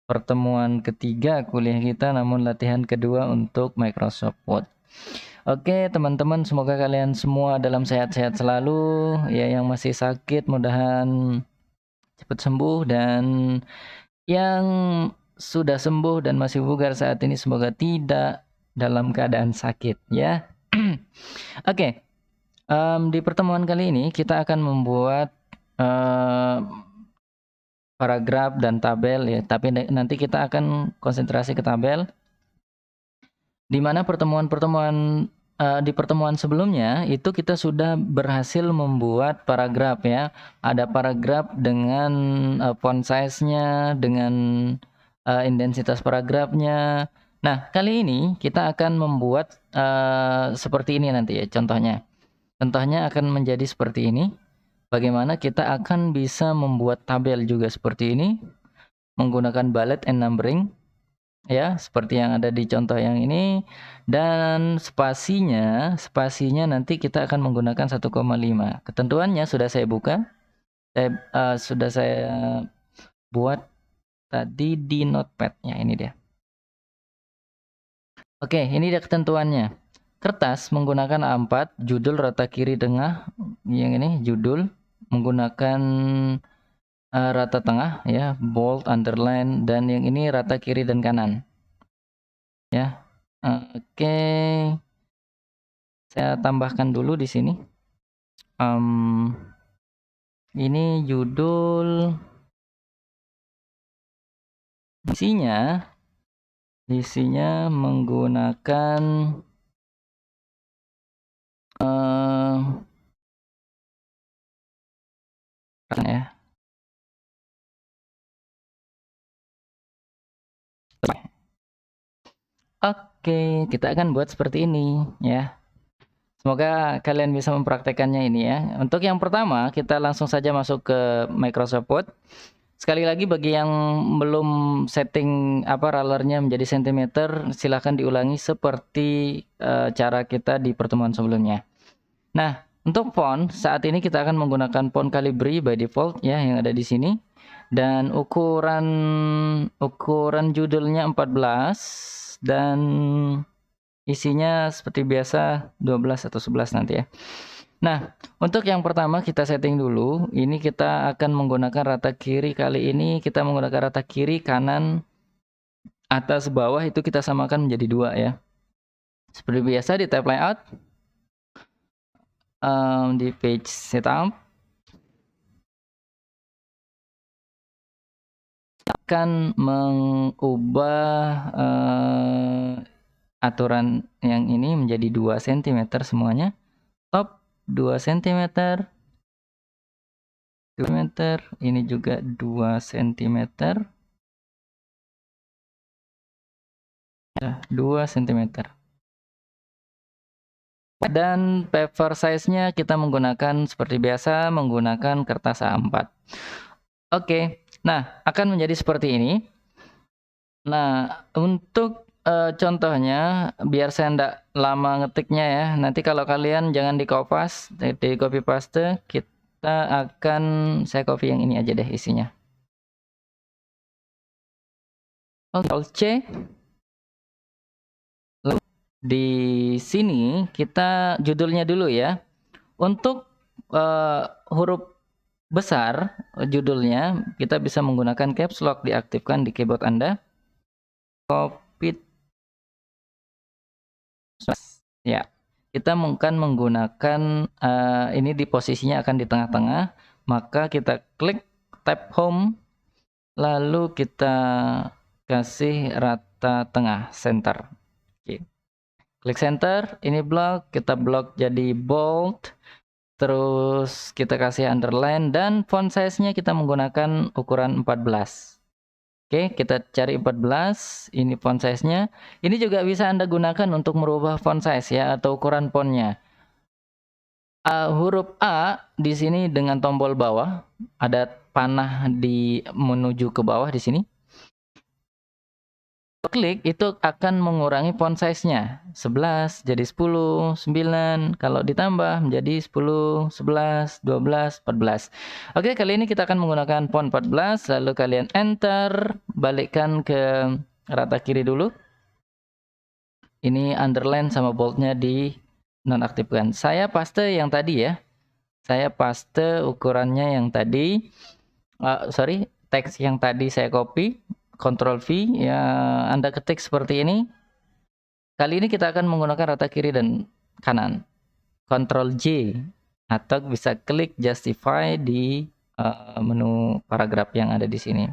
pertemuan ketiga kuliah kita, namun latihan kedua untuk Microsoft Word. Oke teman-teman, semoga kalian semua dalam sehat-sehat selalu. Ya, yang masih sakit mudahan cepat sembuh, dan yang sudah sembuh dan masih bugar saat ini semoga tidak dalam keadaan sakit ya. Oke, di pertemuan kali ini kita akan membuat paragraf dan tabel ya, tapi nanti kita akan konsentrasi ke tabel. Di mana di pertemuan sebelumnya itu kita sudah berhasil membuat paragraf ya. Ada paragraf dengan font size-nya, dengan intensitas paragrafnya. Nah, kali ini kita akan membuat seperti ini nanti ya contohnya. Contohnya akan menjadi seperti ini. Bagaimana kita akan bisa membuat tabel juga seperti ini menggunakan bullet and numbering. Ya, seperti yang ada di contoh yang ini, dan spasinya nanti kita akan menggunakan 1,5. Ketentuannya sudah saya buka, sudah saya buat tadi di notepad-nya, ini dia. Oke, ini dia ketentuannya. Kertas menggunakan A4, judul rata kiri tengah, yang ini judul menggunakan rata tengah ya, bold, underline, dan yang ini rata kiri dan kanan. Ya. Oke. Saya tambahkan dulu di sini. Ini judul, isinya menggunakan ya. Oke, kita akan buat seperti ini ya. Semoga kalian bisa mempraktekannya ini ya. Untuk yang pertama, kita langsung saja masuk ke Microsoft Word. Sekali lagi bagi yang belum setting rollernya menjadi sentimeter, silahkan diulangi seperti cara kita di pertemuan sebelumnya. Nah, untuk font, saat ini kita akan menggunakan font Calibri by default ya, yang ada di sini. Dan ukuran judulnya 14 dan isinya seperti biasa 12 atau 11 nanti ya. Nah, untuk yang pertama kita setting dulu. Ini kita akan menggunakan rata kiri, kali ini kita menggunakan rata kiri, kanan, atas, bawah itu kita samakan menjadi 2 ya. Seperti biasa di tab layout, di page setup, akan mengubah aturan yang ini menjadi 2 cm semuanya. Top 2 cm, ini juga 2 cm, ya, 2 cm. Dan paper size-nya kita menggunakan seperti biasa, menggunakan kertas A4. Oke, nah akan menjadi seperti ini. Nah, untuk contohnya, biar saya tidak lama ngetiknya ya, nanti kalau kalian jangan di copy paste, saya copy yang ini aja deh isinya. Ctrl C. Lalu di sini kita judulnya dulu ya. Untuk huruf besar judulnya, kita bisa menggunakan caps lock diaktifkan di keyboard Anda. Copy ya, kita akan menggunakan ini di posisinya akan di tengah-tengah, maka kita klik tab home, lalu kita kasih rata tengah, center. Oke. Klik center, ini blok, kita blok jadi bold, terus kita kasih underline, dan font size-nya kita menggunakan ukuran 14. Oke, kita cari 14, ini font size-nya. Ini juga bisa Anda gunakan untuk merubah font size ya, atau ukuran fontnya. Huruf A di sini dengan tombol bawah, ada panah menuju ke bawah di sini. Klik itu akan mengurangi font size-nya. 11 jadi 10, 9, kalau ditambah menjadi 10, 11, 12, 14. Oke, kali ini kita akan menggunakan font 14, lalu kalian enter, balikkan ke rata kiri dulu. Ini underline sama boldnya di nonaktifkan. Saya paste yang tadi ya. Saya paste ukurannya yang tadi. Teks yang tadi saya copy, Ctrl V, ya Anda ketik seperti ini. Kali ini kita akan menggunakan rata kiri dan kanan. Ctrl J atau bisa klik justify di menu paragraf yang ada di sini.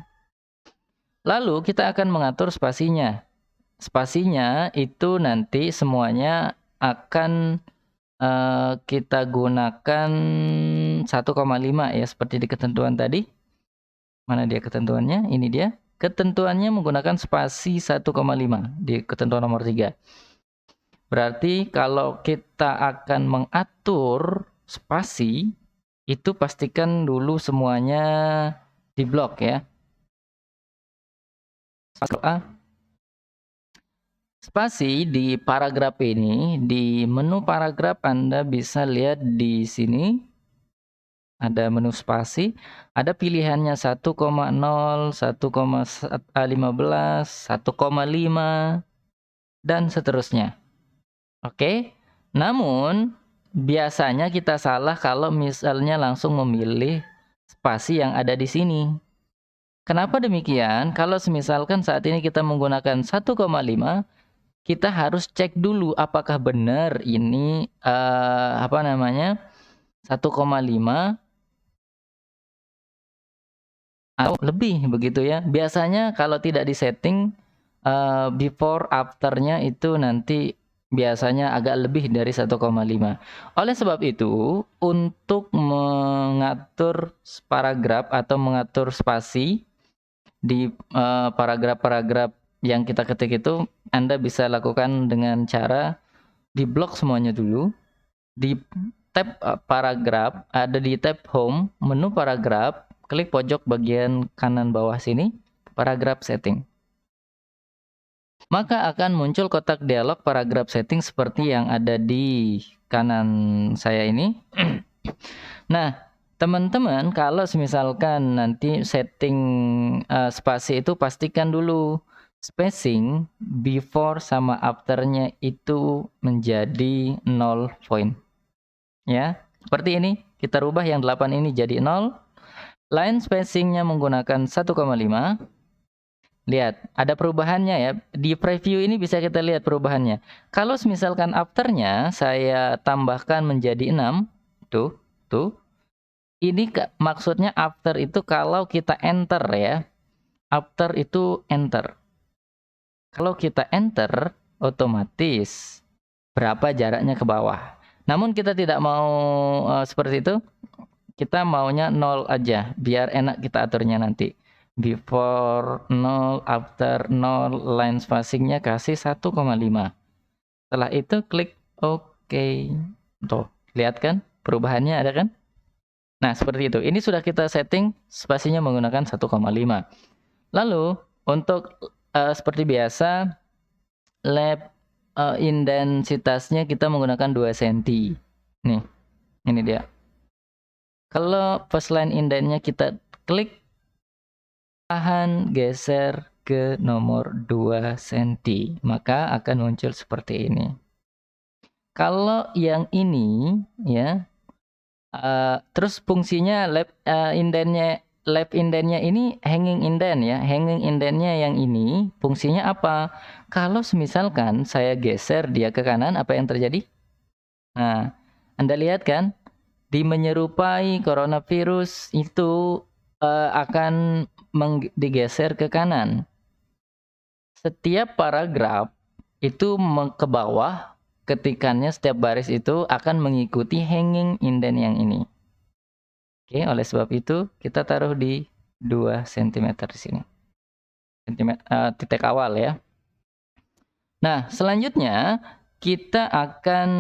Lalu kita akan mengatur spasinya. Spasinya itu nanti semuanya akan kita gunakan 1,5 ya, seperti di ketentuan tadi. Mana dia ketentuannya? Ini dia. Ketentuannya menggunakan spasi 1,5 di ketentuan nomor 3. Berarti kalau kita akan mengatur spasi, itu pastikan dulu semuanya di blok ya. Spasi di paragraf ini, di menu paragraf Anda bisa lihat di sini. Ada menu spasi, ada pilihannya 1,0, 1,15, 1,5, dan seterusnya. Oke, namun biasanya kita salah kalau misalnya langsung memilih spasi yang ada di sini. Kenapa demikian? Kalau misalkan saat ini kita menggunakan 1,5, kita harus cek dulu apakah benar ini 1,5 atau lebih begitu ya. Biasanya kalau tidak disetting before afternya itu nanti biasanya agak lebih dari 1,5. Oleh sebab itu, untuk mengatur paragraf atau mengatur spasi di paragraf-paragraf yang kita ketik itu, Anda bisa lakukan dengan cara di blok semuanya dulu. Di tab paragraf, ada di tab home, menu paragraf, klik pojok bagian kanan bawah sini, paragraf setting. Maka akan muncul kotak dialog paragraf setting seperti yang ada di kanan saya ini. Nah, teman-teman kalau misalkan nanti setting spasi itu pastikan dulu spacing before sama afternya itu menjadi 0 point. Ya, seperti ini. Kita rubah yang 8 ini jadi 0. Line spacingnya menggunakan 1,5. Lihat, ada perubahannya ya. Di preview ini bisa kita lihat perubahannya. Kalau misalkan afternya saya tambahkan menjadi 6. Tuh. Ini maksudnya after itu kalau kita enter ya. After itu enter. Kalau kita enter, otomatis berapa jaraknya ke bawah. Namun kita tidak mau seperti itu. Kita maunya 0 aja, biar enak kita aturnya nanti. Before 0, after 0, line spacingnya kasih 1,5. Setelah itu klik OK. Tuh, lihat kan perubahannya ada kan? Nah, seperti itu. Ini sudah kita setting spasinya menggunakan 1,5. Lalu, untuk seperti biasa, left intensitasnya kita menggunakan 2 cm. Nih, ini dia. Kalau first line indentnya kita klik, tahan geser ke nomor 2 cm, maka akan muncul seperti ini. Kalau yang ini ya, terus fungsinya left indentnya ini hanging indent ya. Hanging indentnya yang ini fungsinya apa? Kalau misalkan saya geser dia ke kanan, apa yang terjadi? Nah, Anda lihat kan? Di menyerupai coronavirus itu akan digeser ke kanan. Setiap paragraf itu ke bawah, ketikannya setiap baris itu akan mengikuti hanging indent yang ini. Oke, oleh sebab itu kita taruh di 2 cm di sini. Titik awal ya. Nah, selanjutnya kita akan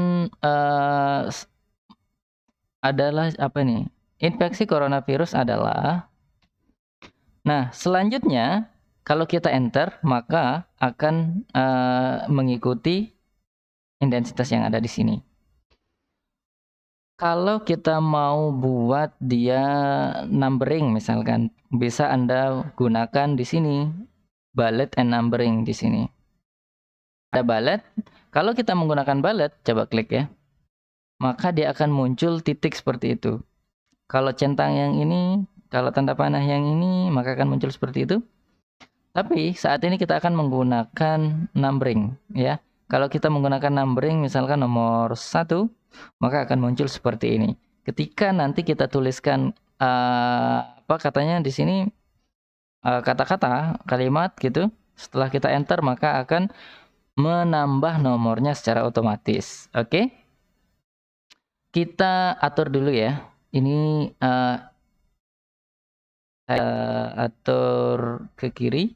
adalah apa nih? Infeksi coronavirus adalah. Nah, selanjutnya kalau kita enter maka akan mengikuti intensitas yang ada di sini. Kalau kita mau buat dia numbering misalkan, bisa Anda gunakan di sini bullet and numbering di sini. Ada bullet. Kalau kita menggunakan bullet, coba klik ya. Maka dia akan muncul titik seperti itu. Kalau centang yang ini, kalau tanda panah yang ini, maka akan muncul seperti itu. Tapi saat ini kita akan menggunakan numbering ya. Kalau kita menggunakan numbering misalkan nomor 1, maka akan muncul seperti ini. Ketika nanti kita tuliskan apa katanya di sini kata-kata, kalimat gitu, setelah kita enter maka akan menambah nomornya secara otomatis. Oke? Kita atur dulu ya. Ini saya atur ke kiri.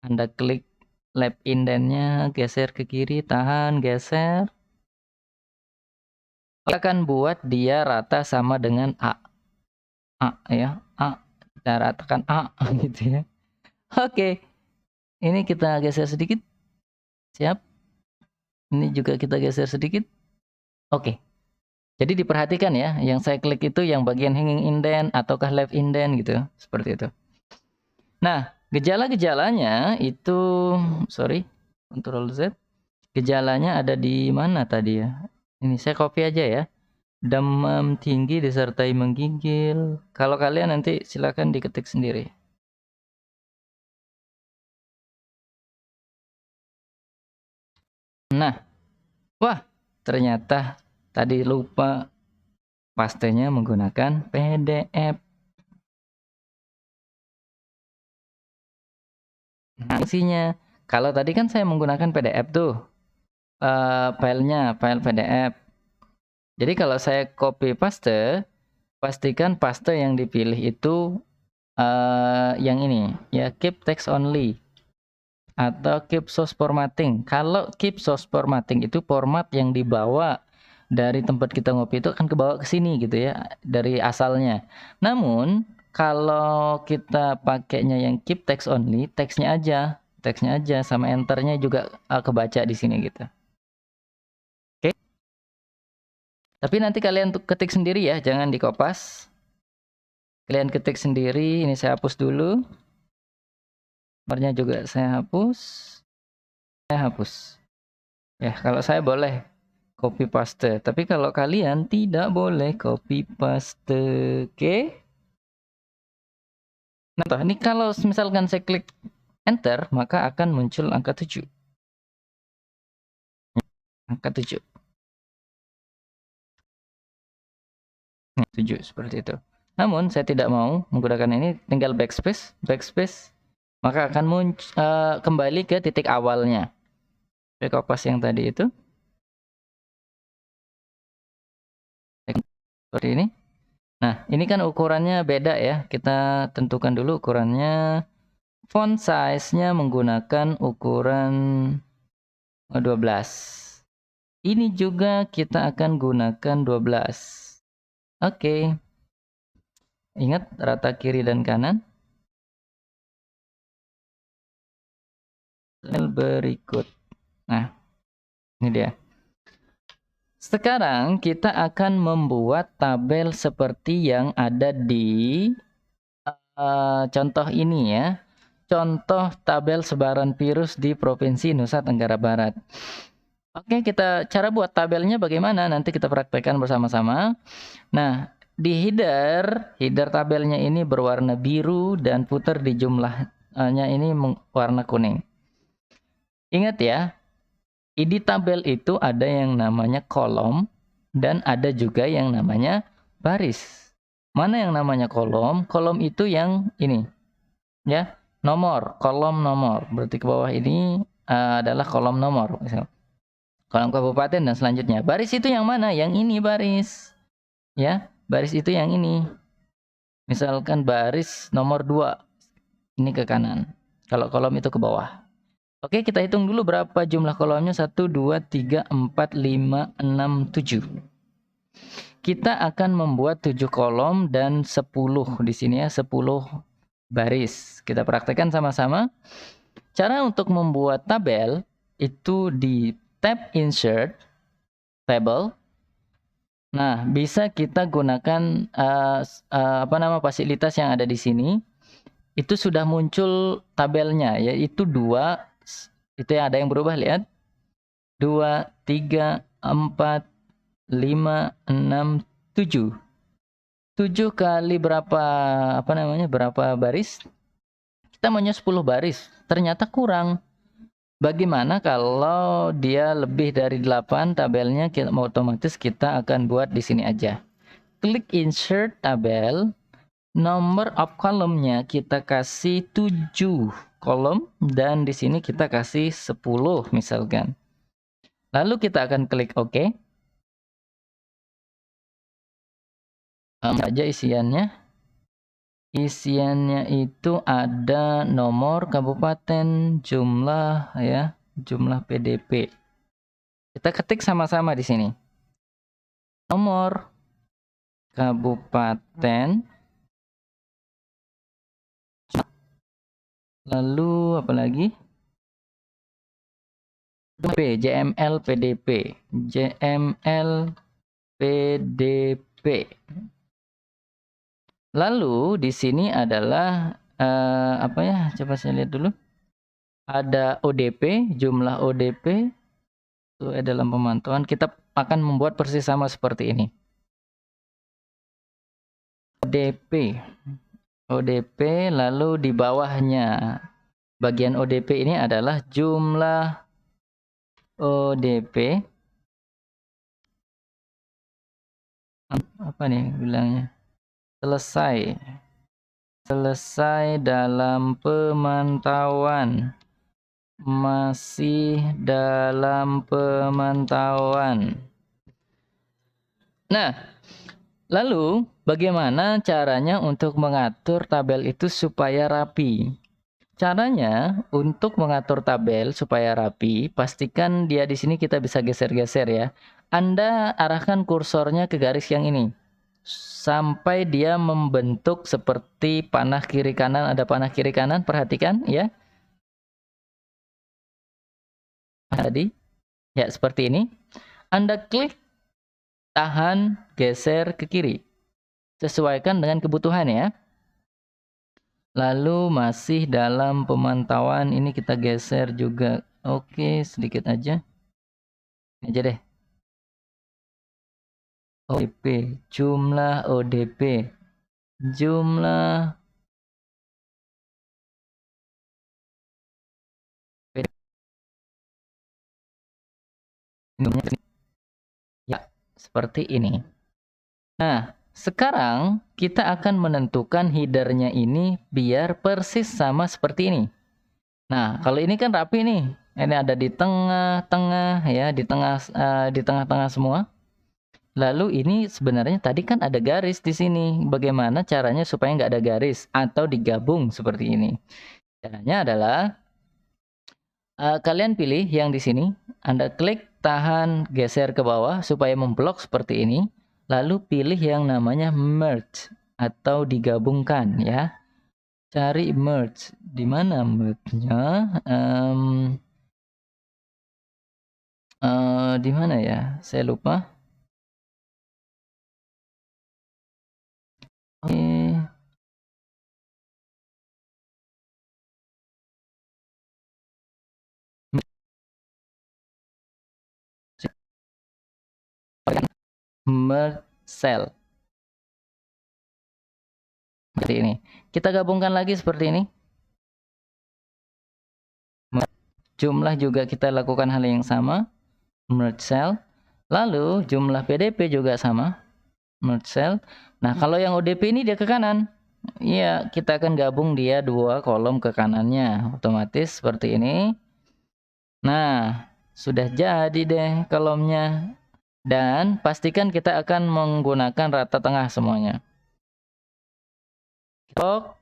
Anda klik left indentnya, geser ke kiri, tahan, geser. Kita akan buat dia rata sama dengan A. A ya, A. Kita ratakan A gitu ya. Oke. Ini kita geser sedikit. Siap. Ini juga kita geser sedikit. Oke. Jadi diperhatikan ya, yang saya klik itu yang bagian hanging indent ataukah left indent gitu, seperti itu. Nah, gejala-gejalanya itu, sorry, Ctrl Z. Gejalanya ada di mana tadi ya? Ini saya copy aja ya. Demam tinggi disertai menggigil. Kalau kalian nanti silakan diketik sendiri. Nah, wah, ternyata tadi lupa pastenya menggunakan PDF. Nah, isinya, kalau tadi kan saya menggunakan PDF tuh, filenya, file PDF. Jadi kalau saya copy paste, pastikan paste yang dipilih itu yang ini, ya keep text only atau keep source formatting. Kalau keep source formatting itu format yang dibawa dari tempat kita ngopi itu akan kebawa ke sini gitu ya, dari asalnya. Namun kalau kita pakainya yang keep text only, teksnya aja sama enternya juga kebaca di sini gitu. Oke. Tapi nanti kalian ketik sendiri ya, jangan dikopas. Kalian ketik sendiri. Ini saya hapus dulu. Nomornya juga saya hapus. Ya, kalau saya boleh copy paste, tapi kalau kalian tidak boleh copy paste. Oke? Nah, ini kalau misalkan saya klik enter, maka akan muncul angka 7. Angka 7. 7 seperti itu. Namun saya tidak mau menggunakan ini, tinggal backspace, maka akan kembali ke titik awalnya. Kopas yang tadi itu. Seperti ini. Nah, ini kan ukurannya beda ya. Kita tentukan dulu ukurannya. Font size-nya menggunakan ukuran 12. Ini juga kita akan gunakan 12. Oke. Ingat rata kiri dan kanan. Berikut. Nah, ini dia. Sekarang kita akan membuat tabel seperti yang ada di contoh ini ya. Contoh tabel sebaran virus di Provinsi Nusa Tenggara Barat. Oke, cara buat tabelnya bagaimana? Nanti kita praktekkan bersama-sama. Nah, di header tabelnya ini berwarna biru dan footer di jumlahnya ini warna kuning. Ingat ya, di tabel itu ada yang namanya kolom dan ada juga yang namanya baris. Mana yang namanya kolom? Kolom itu yang ini. Ya, nomor, kolom nomor. Berarti ke bawah ini adalah kolom nomor. Misal, kolom kabupaten dan selanjutnya. Baris itu yang mana? Yang ini baris. Ya, baris itu yang ini. Misalkan baris nomor 2. Ini ke kanan. Kalau kolom itu ke bawah. Oke, kita hitung dulu berapa jumlah kolomnya. 1, 2, 3, 4, 5, 6, 7. Kita akan membuat 7 kolom dan 10 di sini ya, 10 baris. Kita praktekkan sama-sama. Cara untuk membuat tabel itu di tab insert table. Nah, bisa kita gunakan fasilitas yang ada di sini. itu sudah muncul tabelnya, yaitu 2, itu ya ada yang berubah, lihat. 2, 3, 4, 5, 6, 7. 7 kali berapa, apa namanya, berapa baris? Kita maunya 10 baris, ternyata kurang. Bagaimana kalau dia lebih dari 8 tabelnya, otomatis kita akan buat di sini aja. Klik insert tabel, number of kolomnya kita kasih 7 kolom, dan di sini kita kasih 10 misalkan. Lalu kita akan klik OK. Aja isiannya. Isiannya itu ada nomor kabupaten, jumlah ya, jumlah PDP. Kita ketik sama-sama di sini. Nomor kabupaten, lalu apa lagi? JML PDP, JML PDP. Lalu di sini adalah apa ya? Coba saya lihat dulu. Ada ODP, jumlah ODP itu dalam pemantauan. Kita akan membuat persis sama seperti ini. ODP, ODP, lalu di bawahnya bagian ODP ini adalah jumlah ODP. Apa nih bilangnya? Selesai dalam pemantauan, masih dalam pemantauan. Nah, lalu bagaimana caranya untuk mengatur tabel itu supaya rapi? Caranya untuk mengatur tabel supaya rapi, pastikan dia di sini kita bisa geser-geser ya. Anda arahkan kursornya ke garis yang ini sampai dia membentuk seperti panah kiri kanan, ada panah kiri kanan, perhatikan ya. Tadi ya seperti ini. Anda klik, tahan, geser ke kiri. Sesuaikan dengan kebutuhan ya. Lalu masih dalam pemantauan, ini kita geser juga. Oke, sedikit aja. Ini aja deh. ODP, jumlah ODP, jumlah ya, seperti ini. Nah, sekarang kita akan menentukan headernya ini biar persis sama seperti ini. Nah, kalau ini kan rapi nih. Ini ada di tengah-tengah ya, di tengah-tengah semua. Lalu ini sebenarnya tadi kan ada garis di sini. Bagaimana caranya supaya nggak ada garis atau digabung seperti ini? Caranya adalah kalian pilih yang di sini. Anda klik, tahan, geser ke bawah supaya memblok seperti ini. Lalu pilih yang namanya merge atau digabungkan ya. Cari merge. Di mana merge-nya? Di mana ya? Saya lupa. Oke. Merge cell. Seperti ini. Kita gabungkan lagi seperti ini. Jumlah juga kita lakukan hal yang sama. Merge cell. Lalu jumlah PDP juga sama. Merge cell. Nah, kalau yang ODP ini dia ke kanan. Iya, kita akan gabung dia 2 kolom ke kanannya. Otomatis seperti ini. Nah, sudah jadi deh kolomnya. Dan pastikan kita akan menggunakan rata tengah semuanya. Klik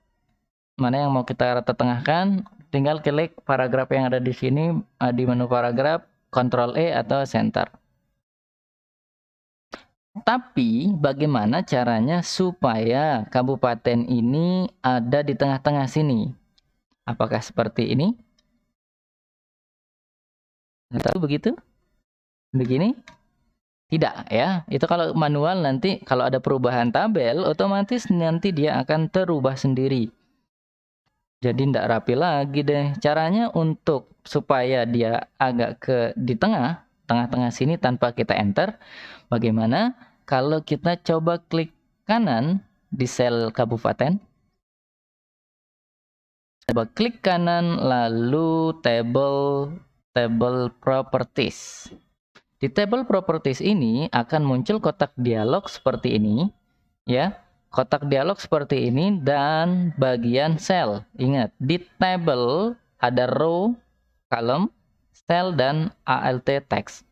mana yang mau kita rata tengahkan, tinggal klik paragraf yang ada di sini di menu paragraf, Ctrl E atau Center. Tapi bagaimana caranya supaya kabupaten ini ada di tengah-tengah sini? Apakah seperti ini? Atau begitu? Begini? Tidak ya. Itu kalau manual nanti kalau ada perubahan tabel otomatis nanti dia akan terubah sendiri. Jadi tidak rapi lagi deh. Caranya untuk supaya dia agak di tengah-tengah sini tanpa kita enter. Bagaimana kalau kita coba klik kanan di sel kabupaten? Coba klik kanan lalu table properties. Di table properties ini akan muncul kotak dialog seperti ini, ya. Kotak dialog seperti ini dan bagian sel. Ingat, di table ada row, column, cell dan alt text.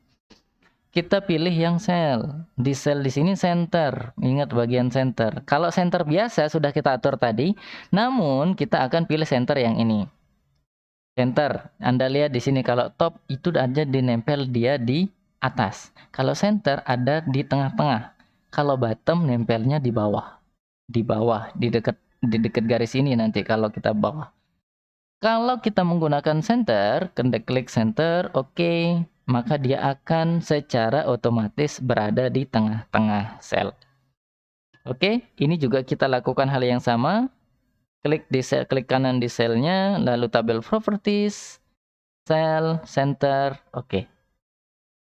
Kita pilih yang sel. Di sel di sini center. Ingat bagian center. Kalau center biasa sudah kita atur tadi, namun kita akan pilih center yang ini. Center. Anda lihat di sini kalau top itu ada dinempel dia di atas. Kalau center ada di tengah-tengah. Kalau bottom nempelnya di bawah. Di bawah, di dekat garis ini nanti kalau kita bawah. Kalau kita menggunakan center, klik center, oke, maka dia akan secara otomatis berada di tengah-tengah sel. Oke, ini juga kita lakukan hal yang sama. Klik di sel, klik kanan di selnya, lalu tabel properties, sel, center, oke.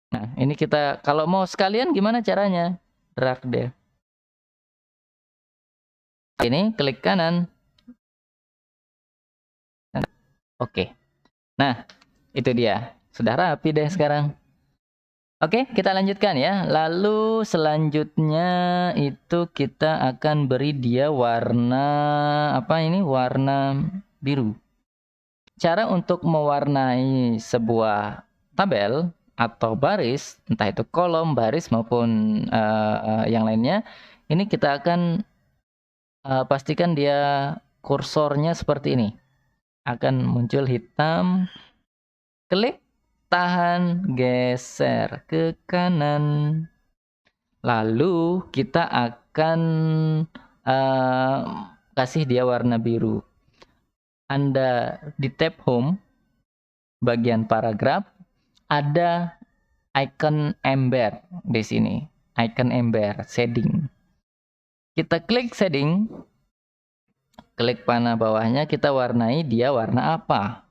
Nah, ini kita kalau mau sekalian gimana caranya? Drag deh. Ini klik kanan. Oke. Nah, itu dia. Sudah rapi deh sekarang. Oke, kita lanjutkan ya. Lalu selanjutnya itu kita akan beri dia warna apa ini? Warna biru. Cara untuk mewarnai sebuah tabel atau baris, entah itu kolom, baris maupun yang lainnya, ini kita akan pastikan dia kursornya seperti ini. Akan muncul hitam. Klik, tahan, geser ke kanan. Lalu kita akan kasih dia warna biru. Anda di tab home, bagian paragraf, ada icon ember di sini. Icon ember, shading. Kita klik shading, klik panah bawahnya, kita warnai dia warna apa?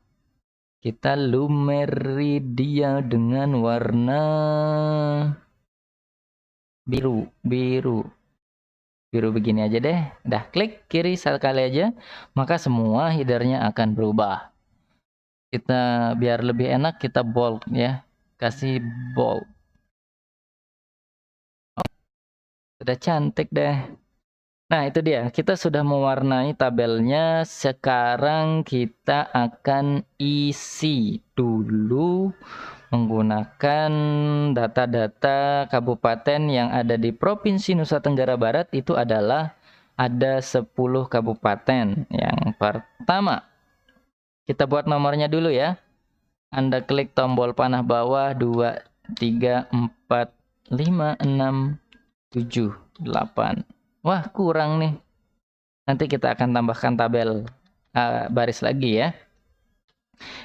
Kita lumeri dia dengan warna biru begini aja deh. Dah klik kiri sekali aja, maka semua headernya akan berubah. Kita biar lebih enak kita bold ya, kasih bold. Sudah cantik deh. Nah itu dia, kita sudah mewarnai tabelnya. Sekarang kita akan isi dulu menggunakan data-data kabupaten yang ada di Provinsi Nusa Tenggara Barat. Itu adalah ada 10 kabupaten. Yang pertama, kita buat nomornya dulu ya. Anda klik tombol panah bawah 2, 3, 4, 5, 6, 7, 8. Wah kurang nih. Nanti kita akan tambahkan tabel baris lagi ya.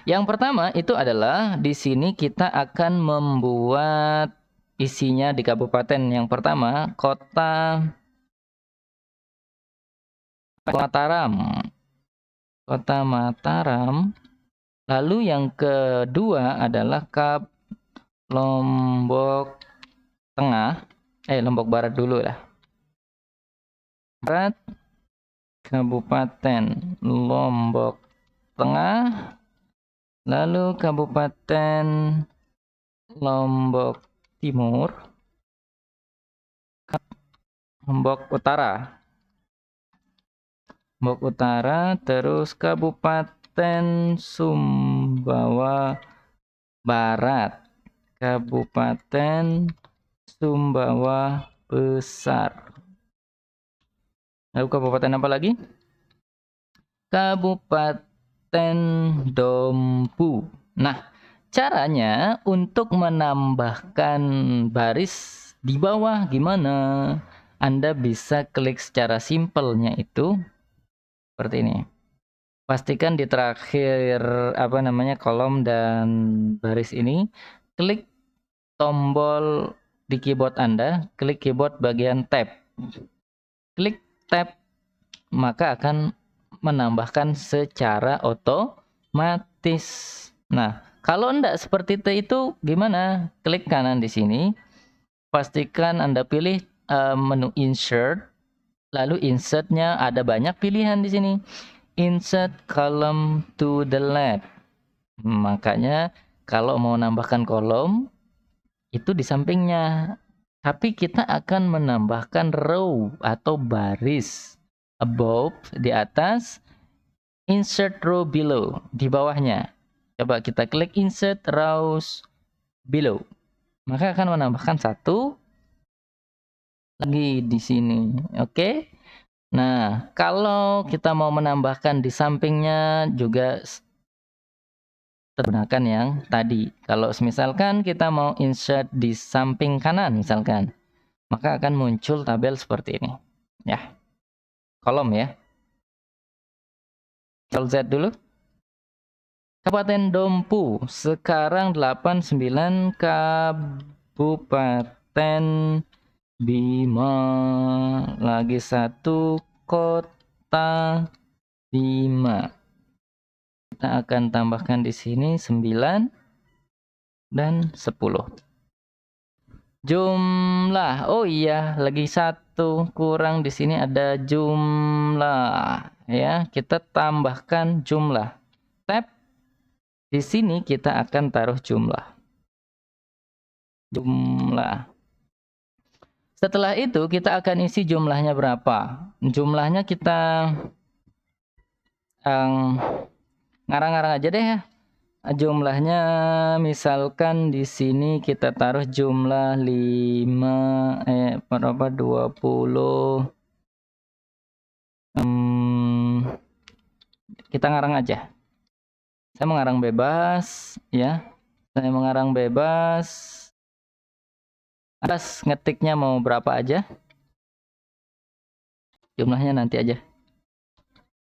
Yang pertama itu adalah di sini kita akan membuat isinya di kabupaten. Yang pertama Kota Mataram. Kota Mataram. Lalu yang kedua adalah Lombok Tengah. Lombok Barat dulu lah. Barat, Kabupaten Lombok Tengah. Lalu Kabupaten Lombok Timur, Lombok Utara, terus Kabupaten Sumbawa Barat, Kabupaten Sumbawa Besar. Lalu kabupaten apa lagi? Kabupaten Dompu. Nah, caranya untuk menambahkan baris di bawah gimana? Anda bisa klik secara simpelnya itu seperti ini. Pastikan di terakhir kolom dan baris ini klik tombol di keyboard Anda, klik keyboard bagian tab. Klik tab, maka akan menambahkan secara otomatis. Nah, kalau enggak seperti itu gimana? Klik kanan di sini. Pastikan Anda pilih menu insert. Lalu insertnya ada banyak pilihan di sini. Insert column to the left. Makanya kalau mau nambahkan kolom itu di sampingnya. Tapi kita akan menambahkan row atau baris. Above di atas, insert row below di bawahnya. Coba kita klik insert rows below. Maka akan menambahkan satu lagi di sini. Oke. Nah, kalau kita mau menambahkan di sampingnya juga gunakan yang tadi. Kalau misalkan kita mau insert di samping kanan misalkan, maka akan muncul tabel seperti ini. Ya. Kolom ya. Ctrl Z dulu. Kabupaten Dompu sekarang 89 Kabupaten Bima lagi satu Kota Bima. Kita akan tambahkan di sini 9 dan 10. Jumlah. Oh iya, lagi satu kurang di sini ada jumlah. Ya, kita tambahkan jumlah. Tab di sini kita akan taruh jumlah. Jumlah. Setelah itu kita akan isi jumlahnya berapa. Jumlahnya kita ngarang-ngarang aja deh ya. Jumlahnya misalkan di sini kita taruh jumlah 20. Kita ngarang aja. Saya mengarang bebas ya. Saya mengarang bebas. Atas ngetiknya mau berapa aja. Jumlahnya nanti aja.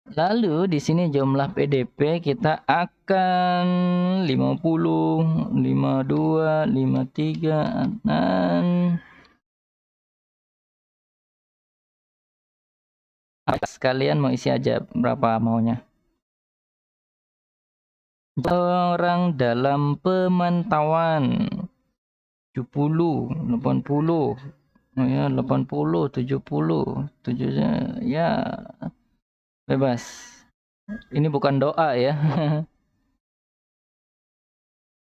Lalu di sini jumlah PDP kita akan 50, 52, 53 dan sekalian mau isi aja berapa maunya. Orang dalam pemantauan 70, 80, ya 80, 70, 7 ya bebas. Ini bukan doa ya.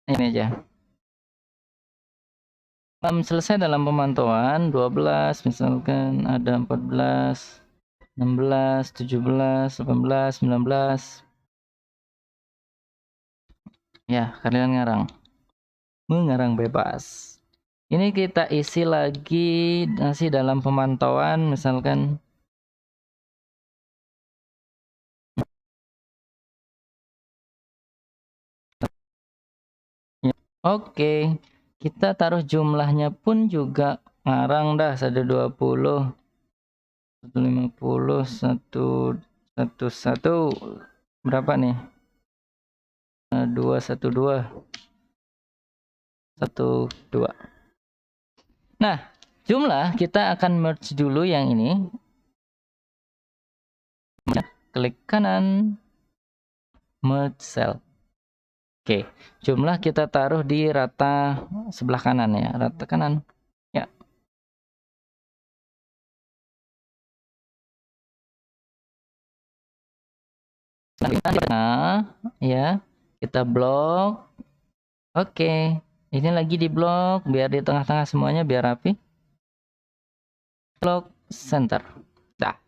Ini aja. Selesai dalam pemantauan 12 misalkan ada 14, 16, 17, 18, 19. Ya, kalian ngarang. Mengarang bebas. Ini kita isi lagi masih dalam pemantauan misalkan Oke, kita taruh jumlahnya pun juga ngarang dah. Ada 20, 150, 111, berapa nih? 212, 12. Nah, jumlah kita akan merge dulu yang ini. Klik kanan, merge cell. Oke, jumlah kita taruh di rata sebelah kanan ya, rata kanan. Ya. Nah, ya, kita blok. Oke, ini lagi di blok biar di tengah-tengah semuanya biar rapi. Blok center. Dah.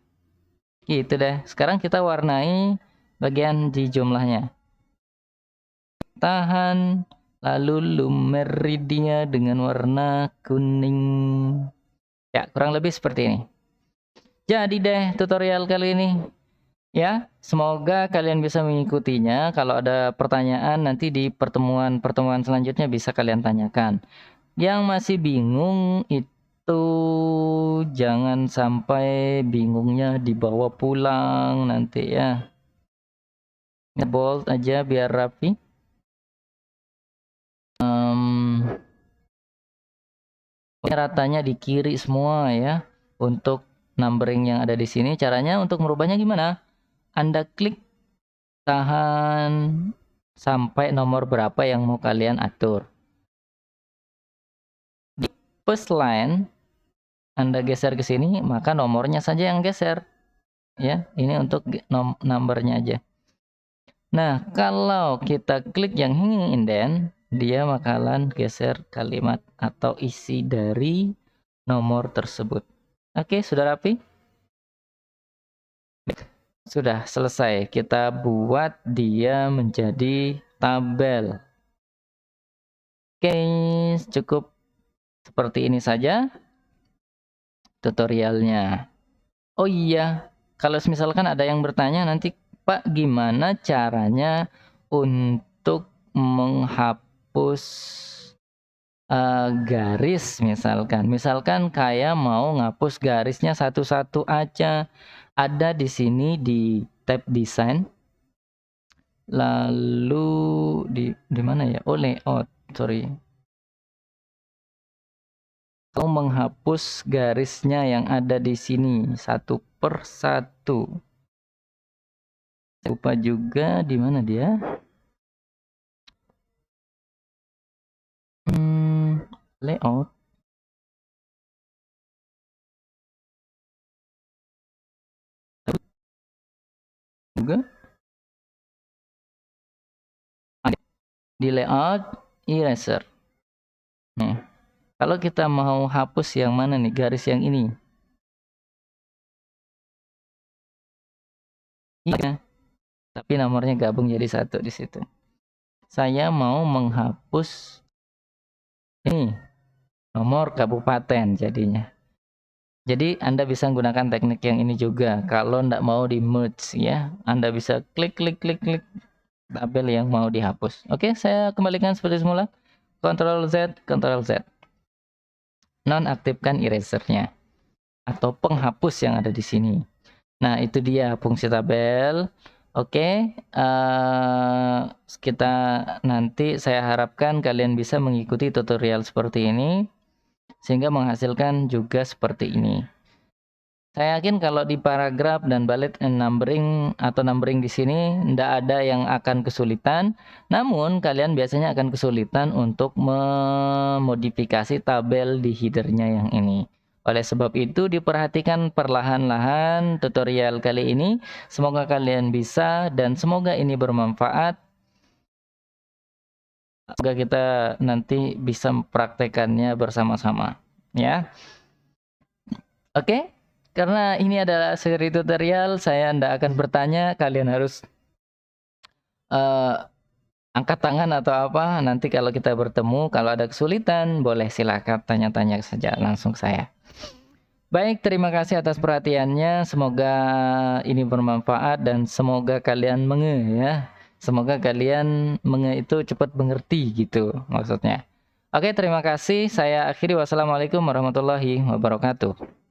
Gitu deh. Sekarang kita warnai bagian di jumlahnya. Tahan, lalu lumeri dia dengan warna kuning. Ya, kurang lebih seperti ini. Jadi deh tutorial kali ini. Ya, semoga kalian bisa mengikutinya. Kalau ada pertanyaan nanti di pertemuan selanjutnya bisa kalian tanyakan. Yang masih bingung itu jangan sampai bingungnya dibawa pulang nanti ya. Bold aja biar rapi. Ratanya di kiri semua ya. Untuk numbering yang ada di sini. Caranya untuk merubahnya gimana? Anda klik, tahan sampai nomor berapa yang mau kalian atur. Di first line Anda geser ke sini, maka nomornya saja yang geser. Ya, ini untuk numbernya aja. Nah, kalau kita klik yang indent, dia bakalan geser kalimat atau isi dari nomor tersebut. Oke, sudah rapi? Sudah selesai. Kita buat dia menjadi tabel. Oke, cukup seperti ini saja tutorialnya. Oh iya, kalau misalkan ada yang bertanya nanti, Pak, gimana caranya untuk menghapus garis misalkan kayak mau ngapus garisnya satu-satu aja. Ada di sini di tab desain, lalu di mana ya? Oh, layout, sorry. Mau menghapus garisnya yang ada di sini satu per satu. Lupa juga di mana dia. Layout. Juga di layout eraser. Nah, kalau kita mau hapus yang mana nih, garis yang ini. Iya, tapi nomornya gabung jadi satu di situ. Saya mau menghapus ini nomor kabupaten jadinya. Jadi Anda bisa menggunakan teknik yang ini juga. Kalau ndak mau di merge ya, Anda bisa klik tabel yang mau dihapus. Oke, saya kembalikan seperti semula. Ctrl Z, Ctrl Z. Nonaktifkan erasernya atau penghapus yang ada di sini. Nah, itu dia fungsi tabel. Oke, kita nanti saya harapkan kalian bisa mengikuti tutorial seperti ini sehingga menghasilkan juga seperti ini. Saya yakin kalau di paragraf dan bullet and numbering atau numbering di sini tidak ada yang akan kesulitan. Namun kalian biasanya akan kesulitan untuk memodifikasi tabel di headernya yang ini. Oleh sebab itu diperhatikan perlahan-lahan tutorial kali ini. Semoga kalian bisa dan semoga ini bermanfaat. Semoga kita nanti bisa mempraktekannya bersama-sama. Ya. Oke. Karena ini adalah seri tutorial, saya tidak akan bertanya, kalian harus angkat tangan atau apa. Nanti kalau kita bertemu, kalau ada kesulitan, boleh silakan tanya-tanya saja langsung saya. Baik, terima kasih atas perhatiannya. Semoga ini bermanfaat dan semoga kalian ya. Semoga kalian itu cepat mengerti gitu maksudnya. Oke, terima kasih. Saya akhiri. Wassalamualaikum warahmatullahi wabarakatuh.